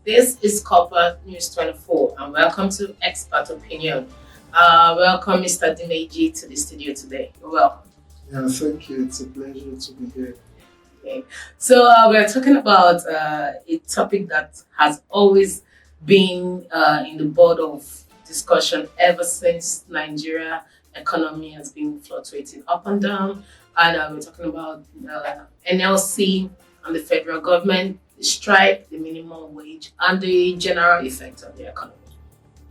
This is Copper News 24, and welcome to Expert Opinion. Welcome, Mr. Dimeji, to the studio today. You're welcome. Yeah, thank you. It's a pleasure to be here. Okay. So, we're talking about a topic that has always been in the board of discussion ever since Nigeria economy has been fluctuating up and down. And we're talking about NLC and the federal government, the strike, the minimum wage, and the general effect on the economy.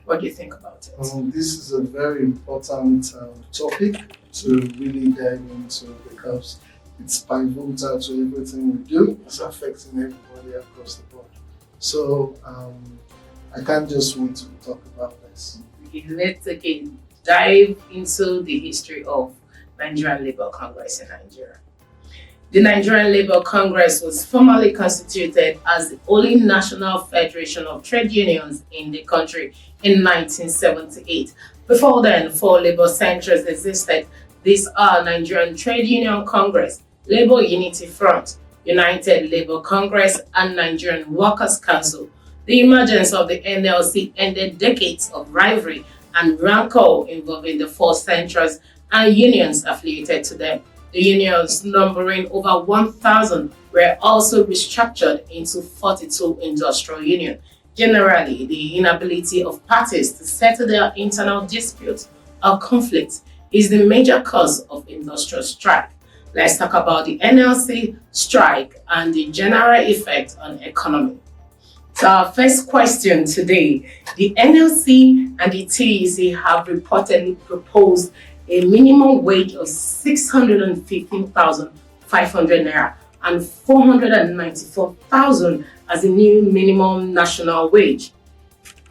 What do you think about it? This is a very important topic to really dive into because it's pivotal to everything we do. It's affecting everybody across the board. So I can't just wait to talk about this. Okay, let's dive into the history of Nigerian Labour Congress in Nigeria. The Nigerian Labour Congress was formally constituted as the only national federation of trade unions in the country in 1978. Before then, 4 labour centres existed. These are Nigerian Trade Union Congress, Labour Unity Front, United Labour Congress, and Nigerian Workers' Council. The emergence of the NLC ended decades of rivalry and rancor involving the 4 centres and unions affiliated to them. The unions, numbering over 1,000, were also restructured into 42 industrial unions. Generally, the inability of parties to settle their internal disputes or conflicts is the major cause of industrial strike. Let's talk about the NLC strike and the general effect on economy. So our first question today, the NLC and the TUC have reportedly proposed a minimum wage of 615,500 naira and 494,000 as a new minimum national wage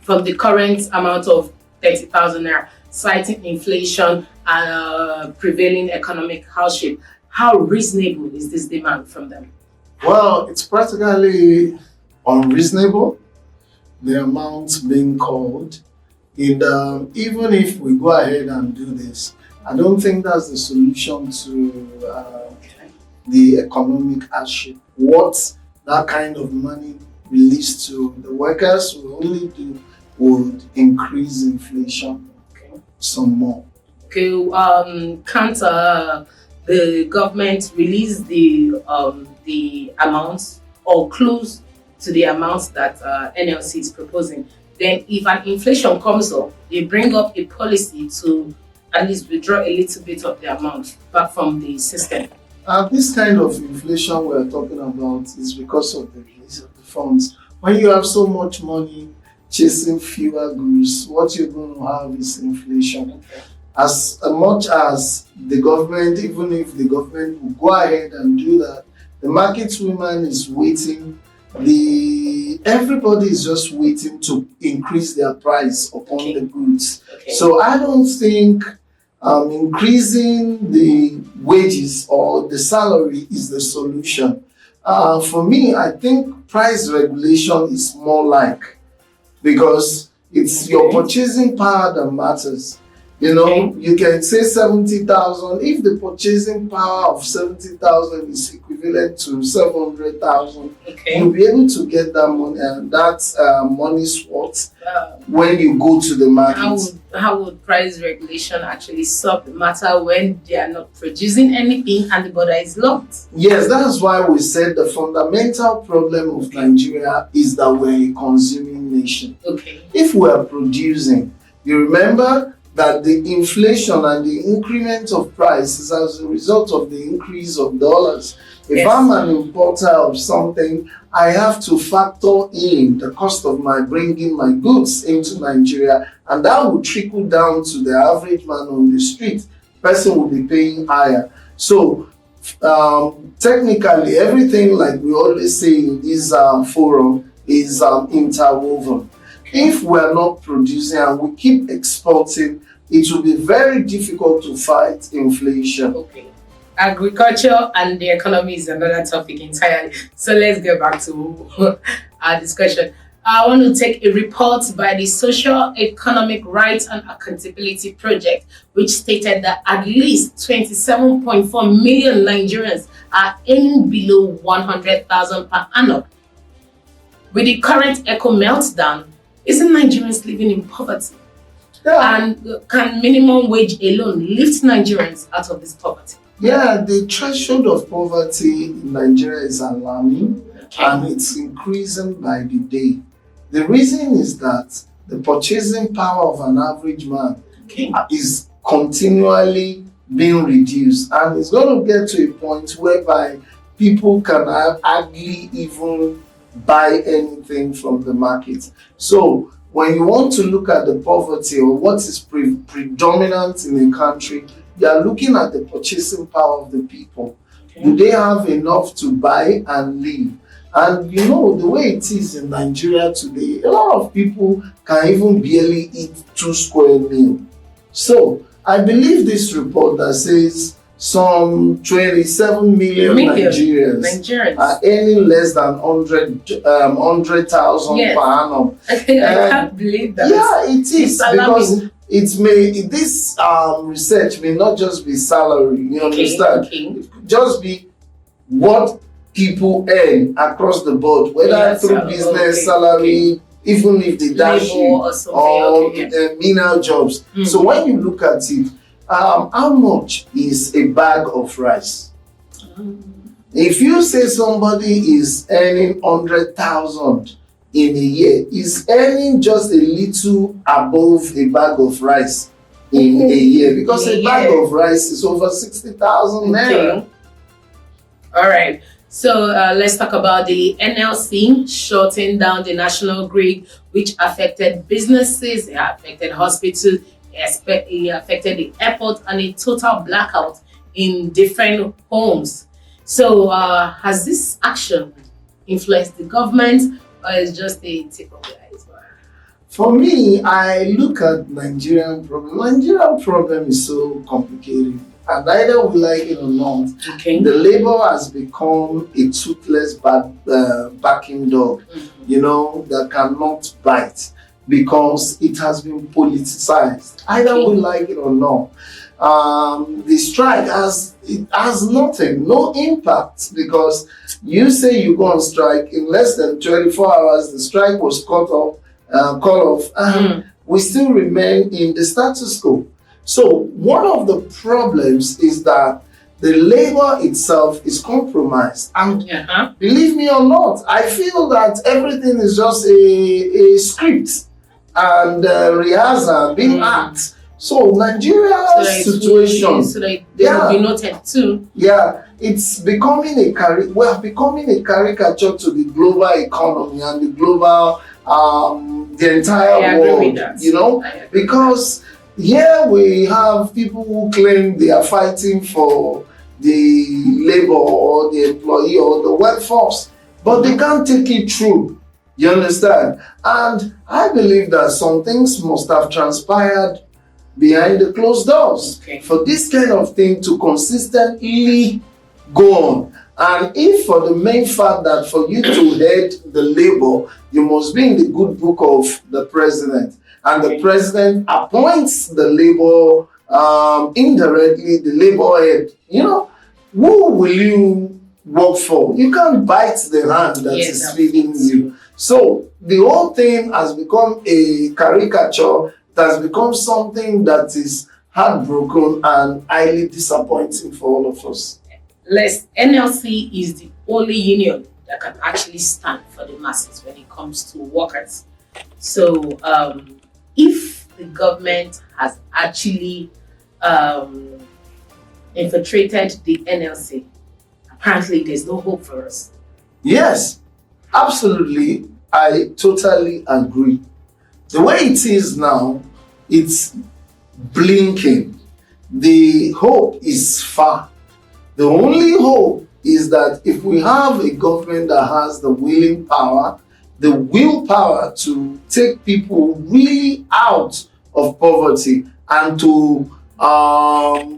from the current amount of 30,000 naira, citing inflation and prevailing economic hardship. How reasonable is this demand from them? Well, it's practically unreasonable, the amount being called. And even if we go ahead and do this, I don't think that's the solution to the economic hardship. What that kind of money released to the workers will only do would increase inflation some more. Okay, can't the government release the amounts or close to the amounts that NLC is proposing? Then if an inflation comes up, they bring up a policy to at least withdraw a little bit of the amount back from the system. This kind of inflation we're talking about is because of the release of the funds. When you have so much money chasing fewer goods, what you're going to have is inflation. As much as the government, even if the government will go ahead and do that, the market woman is waiting. Everybody is just waiting to increase their price upon the goods. So I don't think increasing the wages or the salary is the solution. For me, I think price regulation is more like, because it's your purchasing power that matters. You know, you can say 70,000. If the purchasing power of 70,000 is equivalent to 700,000, you'll be able to get that money, and that's money's worth when you go to the market. How would price regulation actually solve the matter when they are not producing anything and the border is locked? Yes, that's why we said the fundamental problem of Nigeria is that we're a consuming nation. If we are producing, you remember that the inflation and the increment of price is as a result of the increase of dollars. If I'm an importer of something, I have to factor in the cost of my bringing my goods into Nigeria, and that will trickle down to the average man on the street. Person will be paying higher. So technically, everything, like we always say in this forum, is interwoven. If we're not producing and we keep exporting, it will be very difficult to fight inflation. Agriculture and the economy is another topic entirely. So let's get back to our discussion. I want to take a report by the Social Economic Rights and Accountability Project, which stated that at least 27.4 million Nigerians are earning below 100,000 per annum. with the current eco meltdown, isn't Nigerians living in poverty? Yeah. And can minimum wage alone lift Nigerians out of this poverty? Yeah, the threshold of poverty in Nigeria is alarming, and it's increasing by the day. The reason is that the purchasing power of an average man is continually being reduced, and it's going to get to a point whereby people can hardly even buy anything from the market. So when you want to look at the poverty or what is predominant in a country, you are looking at the purchasing power of the people. Do they have enough to buy and live? And you know, the way it is in Nigeria today, a lot of people can even barely eat 2 square meals. So I believe this report that says some 27 million Nigerians are earning less than 100,000 per annum. I can't believe that. Yeah, it is, because this research may not just be salary, you understand? It could just be what people earn across the board, whether through business, salary, even if they dash or menial jobs. So when you look at it, how much is a bag of rice? If you say somebody is earning 100,000 in a year, is earning just a little above a bag of rice in a year, because a bag of rice is over 60,000 naira. All right. So let's talk about the NLC shutting down the national grid, which affected businesses, it affected hospitals, it affected the airport, and a total blackout in different homes. So has this action influenced the government, or is just a tip of the iceberg? For me, I look at Nigerian problem. Nigerian problem is so complicated, and either we like it or not, the labor has become a toothless backing dog, you know, that cannot bite, because it has been politicized. Either we like it or not. The strike has no impact, because you say you go on strike, in less than 24 hours the strike was cut off, and we still remain in the status quo. So one of the problems is that the labor itself is compromised, and believe me or not, I feel that everything is just a script and rehearsal being act. So Nigeria's situation, they will be noted too. Yeah, it's becoming we're becoming a caricature to the global economy and the global, the entire world. You know, because here we have people who claim they are fighting for the labor or the employee or the workforce, but they can't take it through. You understand? And I believe that some things must have transpired behind the closed doors for this kind of thing to consistently go on. And if for the main fact that for you to head the labor, you must be in the good book of the president, and the president appoints the labor, indirectly the labor head, you know, who will you work for? You can't bite the hand that is feeding you. So the whole thing has become a caricature. It has become something that is heartbroken and highly disappointing for all of us. NLC is the only union that can actually stand for the masses when it comes to workers. So if the government has actually infiltrated the NLC, apparently there's no hope for us. Yes, absolutely. I totally agree. The way it is now, it's blinking. The hope is far. The only hope is that if we have a government that has the willing power, the willpower to take people really out of poverty and to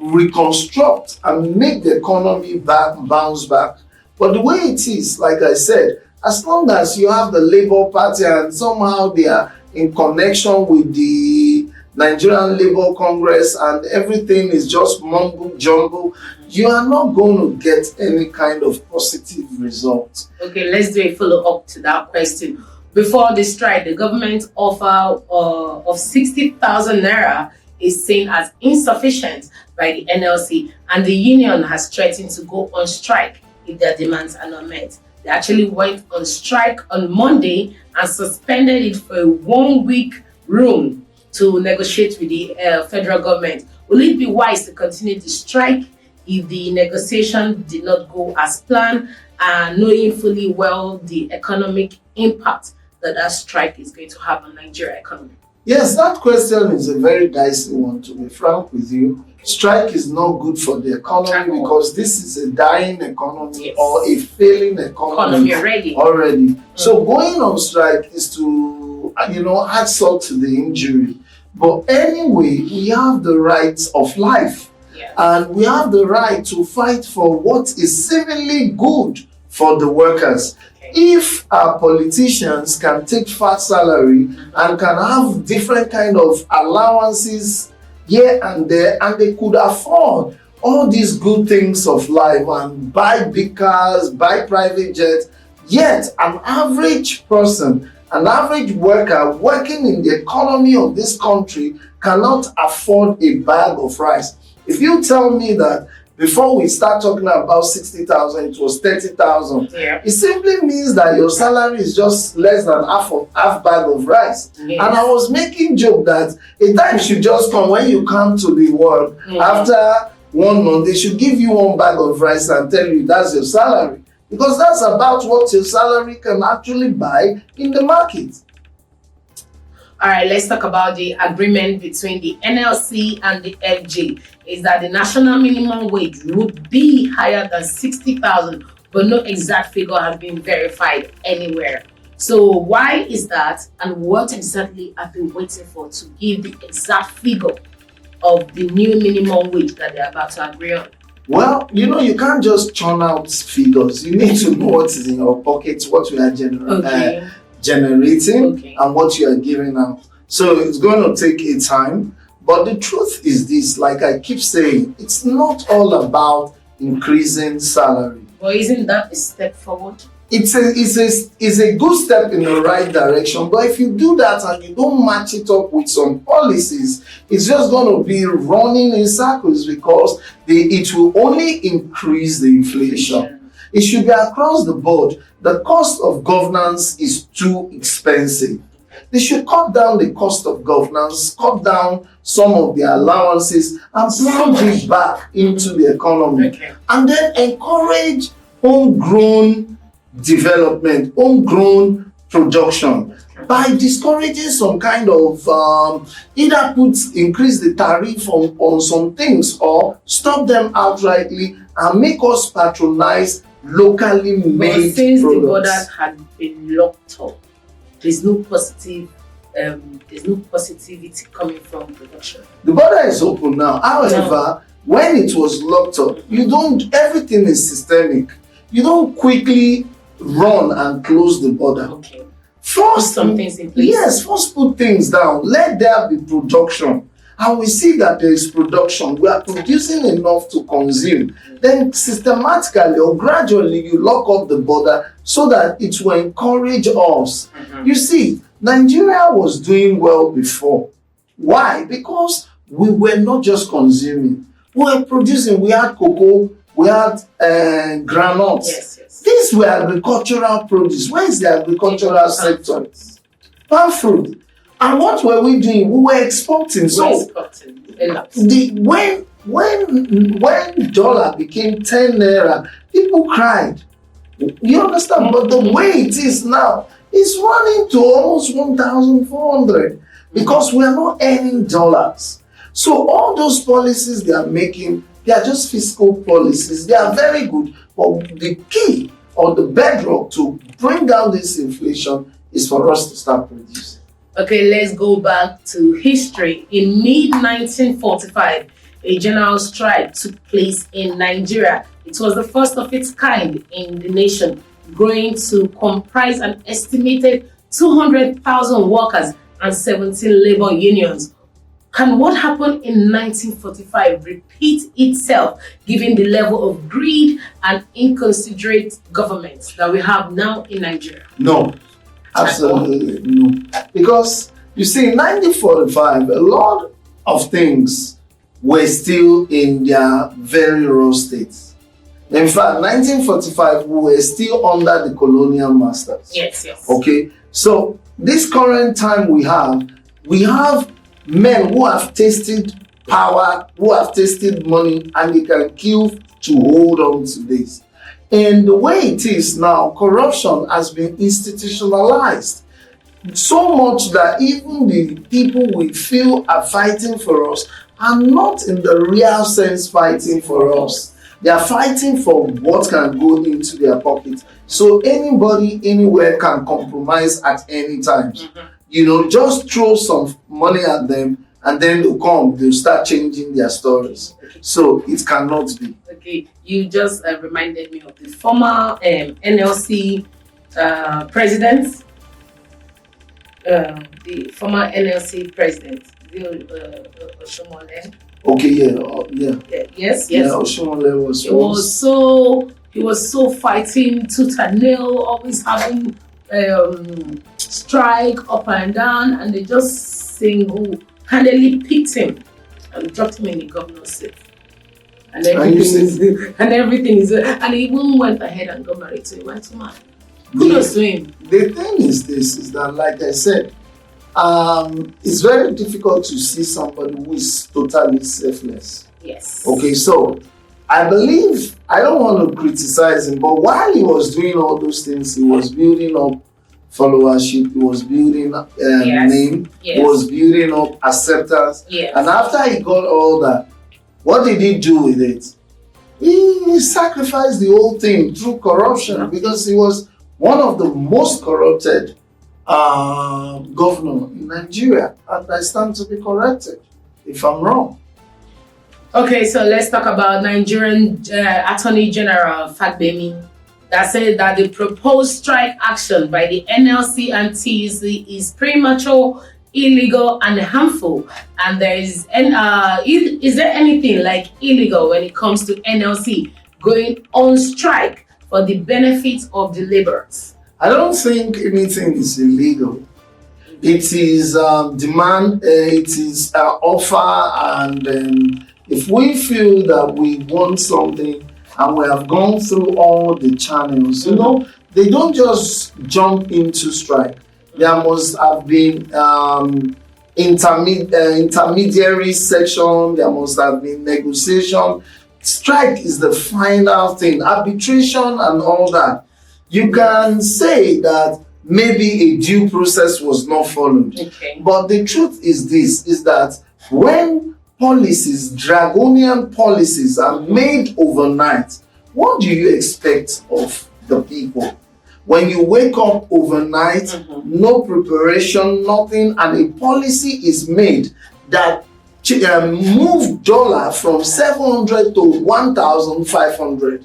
reconstruct and make the economy bounce back. But the way it is, like I said, as long as you have the Labour Party and somehow they are in connection with the Nigerian Labour Congress and everything is just mumble jumble, you are not going to get any kind of positive result. Okay, let's do a follow-up to that question. Before the strike, the government offer of 60,000 naira is seen as insufficient by the NLC, and the union has threatened to go on strike if their demands are not met. They actually went on strike on Monday and suspended it for a 1-week rule to negotiate with the federal government. Will it be wise to continue the strike if the negotiation did not go as planned, and knowing fully well the economic impact that strike is going to have on Nigeria economy? Yes, that question is a very dicey one, to be frank with you. Strike is not good for the economy because this is a dying economy, yes, or a failing economy already. So going on strike is to, add salt to the injury. But anyway, we have the rights of life, yeah, and we have the right to fight for what is seemingly good for the workers. If our politicians can take fat salary and can have different kind of allowances here and there, and they could afford all these good things of life and buy big cars, buy private jets, yet an average person, an average worker working in the economy of this country cannot afford a bag of rice. If you tell me that before we start talking about 60,000, it was 30,000. Yeah. It simply means that your salary is just less than half bag of rice. Yes. And I was making joke that a time should just come when you come to the work. Mm-hmm. After 1 month, they should give you 1 bag of rice and tell you that's your salary. Because that's about what your salary can actually buy in the market. All right, let's talk about the agreement between the NLC and the FG. Is that the national minimum wage would be higher than 60,000, but no exact figure has been verified anywhere. So why is that, and what exactly have been waiting for to give the exact figure of the new minimum wage that they're about to agree on? Well, you can't just churn out figures. You need to know what is in your pocket, what we are generating, and what you are giving out. So it's going to take a time. But the truth is this, like I keep saying, it's not all about increasing salary. But isn't that a step forward? It's a good step in the right direction. But if you do that and you don't match it up with some policies, it's just going to be running in circles because it will only increase the inflation. It should be across the board. The cost of governance is too expensive. They should cut down the cost of governance, cut down some of the allowances, and plunge it back into the economy. And then encourage homegrown development, homegrown production by discouraging some kind of either increase the tariff on some things or stop them outrightly and make us patronize locally made products. But since the borders had been locked up, there's no positivity coming from production. The border is open now. However, when it was locked up, everything is systemic. You don't quickly run and close the border. First, some things in place. Yes, first put things down. Let there be production. And we see that there is production. We are producing enough to consume. Then systematically or gradually you lock up the border so that it will encourage us. You see, Nigeria was doing well before. Why? Because we were not just consuming. We were producing. We had cocoa. We had granules. Yes. These were agricultural produce. Where is the agricultural sector? Palm fruit. And what were we doing? We were exporting. When dollar became 10 naira, people cried. You understand? But the way it is now, it's running to almost 1,400 because we are not earning dollars. So all those policies they are making, they are just fiscal policies. They are very good, but the key or the bedrock to bring down this inflation is for us to start producing. Okay, let's go back to history. In mid-1945, a general strike took place in Nigeria. It was the first of its kind in the nation, growing to comprise an estimated 200,000 workers and 17 labor unions. Can what happened in 1945 repeat itself given the level of greed and inconsiderate government that we have now in Nigeria? No, absolutely no. Because you see, in 1945, a lot of things were still in their very raw states. In fact, 1945, we were still under the colonial masters. Yes. Okay, so this current time we have men who have tasted power, who have tasted money, and they can kill to hold on to this. And the way it is now, corruption has been institutionalized. So much that even the people we feel are fighting for us are not in the real sense fighting for us. They are fighting for what can go into their pocket. So anybody, anywhere can compromise at any time. Just throw some money at them and then they'll start changing their stories. So it cannot be. Okay, you just reminded me of the former NLC president. The former NLC president, Oshomole. Okay, yeah. Yes. Yeah, Oshomole was. He was so fighting tooth and nail, always having strike up and down, and they just single-handedly picked him and dropped him in the governor's seat. And everything is and he even went ahead and got married to a white woman. Kudos to him. The thing is that, like I said, it's very difficult to see somebody who is totally selfless. Yes. Okay, so I believe, I don't want to criticize him, but while he was doing all those things, he was building up followership, he was building name, he was building up acceptance. Yes. And after he got all that, what did he do with it? He sacrificed the whole thing through corruption because he was one of the most corrupted governor in Nigeria, and I stand to be corrected if I'm wrong. Okay, so let's talk about Nigerian Attorney General Fagbemi that said that the proposed strike action by the NLC and TUC is premature, illegal, and harmful. And is there anything like illegal when it comes to NLC going on strike for the benefit of the laborers? I don't think anything is illegal. It is demand, it is offer, and if we feel that we want something and we have gone through all the channels, they don't just jump into strike. There must have been intermediary section, there must have been negotiation. Strike is the final thing, arbitration and all that. You can say that maybe a due process was not followed. Okay. But the truth is this, is that when policies, draconian policies are made overnight, what do you expect of the people? When you wake up overnight, no preparation, nothing, and a policy is made that move dollar from 700 to 1,500.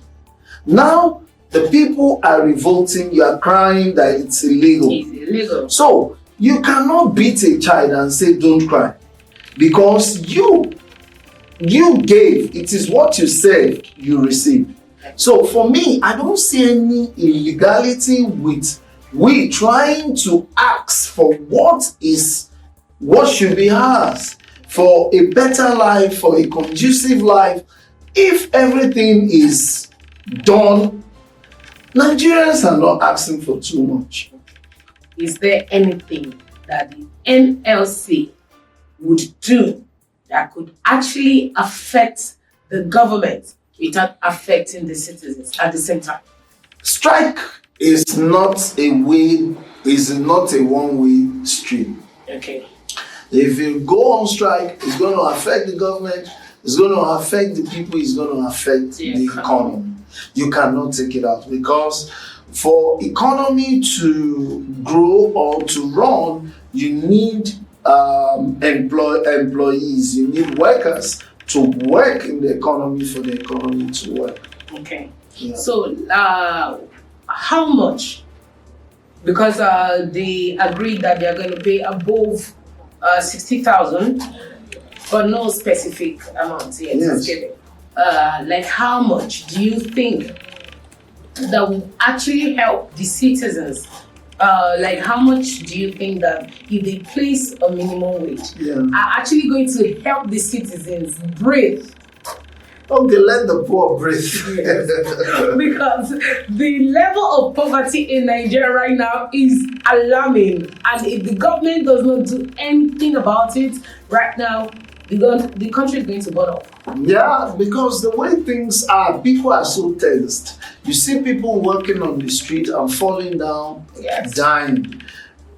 Now, the people are revolting, you are crying that it's illegal. It's illegal. So, you cannot beat a child and say, don't cry. Because you gave, it is what you said you received. So, for me, I don't see any illegality with we trying to ask for what should be ours, for a better life, for a conducive life. If everything is done, Nigerians are not asking for too much. Is there anything that the NLC would do that could actually affect the government without affecting the citizens at the same time? Strike is not a one-way street. Okay. If you go on strike, it's going to affect the government, it's going to affect the people, it's going to affect the economy. You cannot take it out, because for economy to grow or to run, you need employees, you need workers to work in the economy for the economy to work. Okay. Yeah. So, how much? Because they agreed that they are going to pay above 60,000. but no specific amount yet Yes. given. Like how much do you think that will actually help the citizens? Like how much do you think that if they place a minimum wage are actually going to help the citizens breathe? Okay, let the poor breathe. Because the level of poverty in Nigeria right now is alarming, and if the government does not do anything about it right now, the country is going to burn up. Yeah, because the way things are, people are so tensed. You see people working on the street and falling down, dying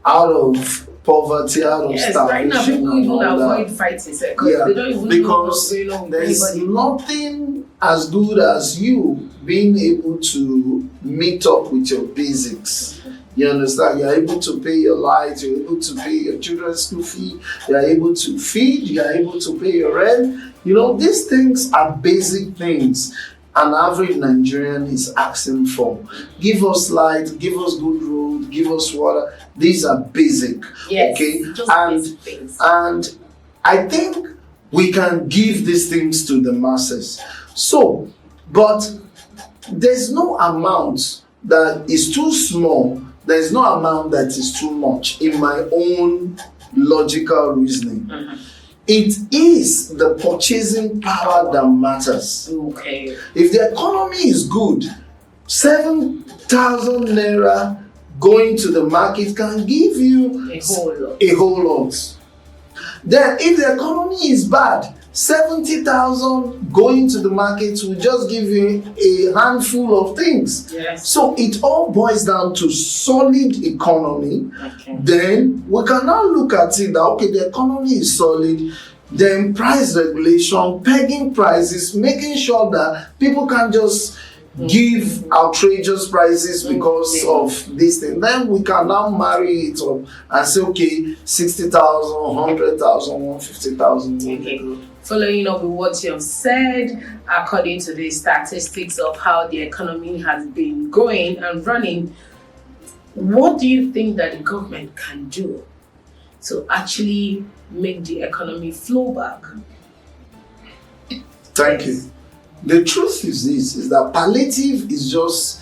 out of poverty, out of starvation. Right now people even avoid fighting because they don't even know what's going on with there's anybody. nothing as good as you being able to meet up with your basics. You understand? You're able to pay your light, you're able to pay your children's school fee, you're able to feed, you're able to pay your rent. You know, these things are basic things an average Nigerian is asking for. Give us light, give us good road, give us water. These are basic. Yes, okay? just basic things. And I think we can give these things to the masses. So, but there's no amount that is too small. There's no amount that is too much in my own logical reasoning. Mm-hmm. It is the purchasing power that matters. Okay. If the economy is good, 7,000 naira going to the market can give you a whole lot. Then if the economy is bad, 70,000 going to the market will just give you a handful of things. Yes. So it all boils down to solid economy. Okay. Then we can now look at it that, okay, the economy is solid. Then price regulation, pegging prices, making sure that people can just give outrageous prices because of this thing. Then we can now marry it up and say, okay, 60,000, 100,000, 150,000. Okay. Following up with what you have said, according to the statistics of how the economy has been going and running, what do you think that the government can do to actually make the economy flow back? Thank you. The truth is this, is that palliative is just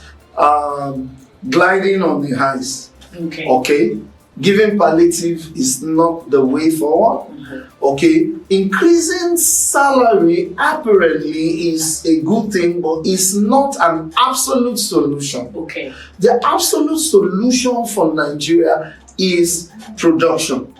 gliding on the highs. Okay. Okay? Giving palliative is not the way forward. Mm-hmm. Okay? Increasing salary apparently is a good thing, but it's not an absolute solution. Okay. The absolute solution for Nigeria is production.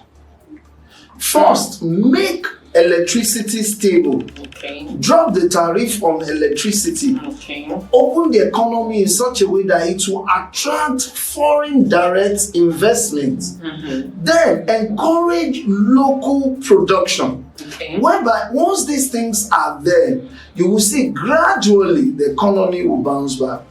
First, make electricity stable. Okay. Drop the tariff on electricity. Okay. Open the economy in such a way that it will attract foreign direct investment. Mm-hmm. Then encourage local production. Okay. Whereby once these things are there, you will see gradually the economy will bounce back.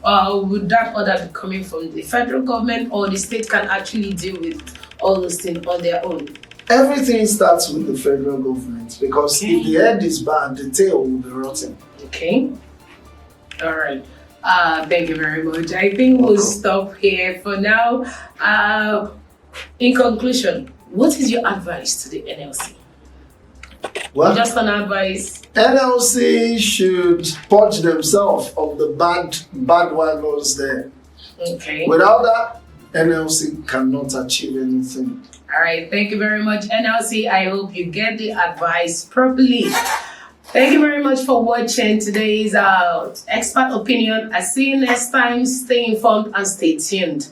Would that order be coming from the federal government, or the state can actually deal with all those things on their own? Everything starts with the federal government, because if the head is bad, the tail will be rotten. Okay. All right. Thank you very much. I think we'll stop here for now. In conclusion, what is your advice to the NLC? Well, just an advice. NLC should purge themselves of the bad wagons there. Okay. Without that, NLC cannot achieve anything. All right, thank you very much, NLC. I hope you get the advice properly. Thank you very much for watching today's expert opinion. I see you next time. Stay informed and stay tuned.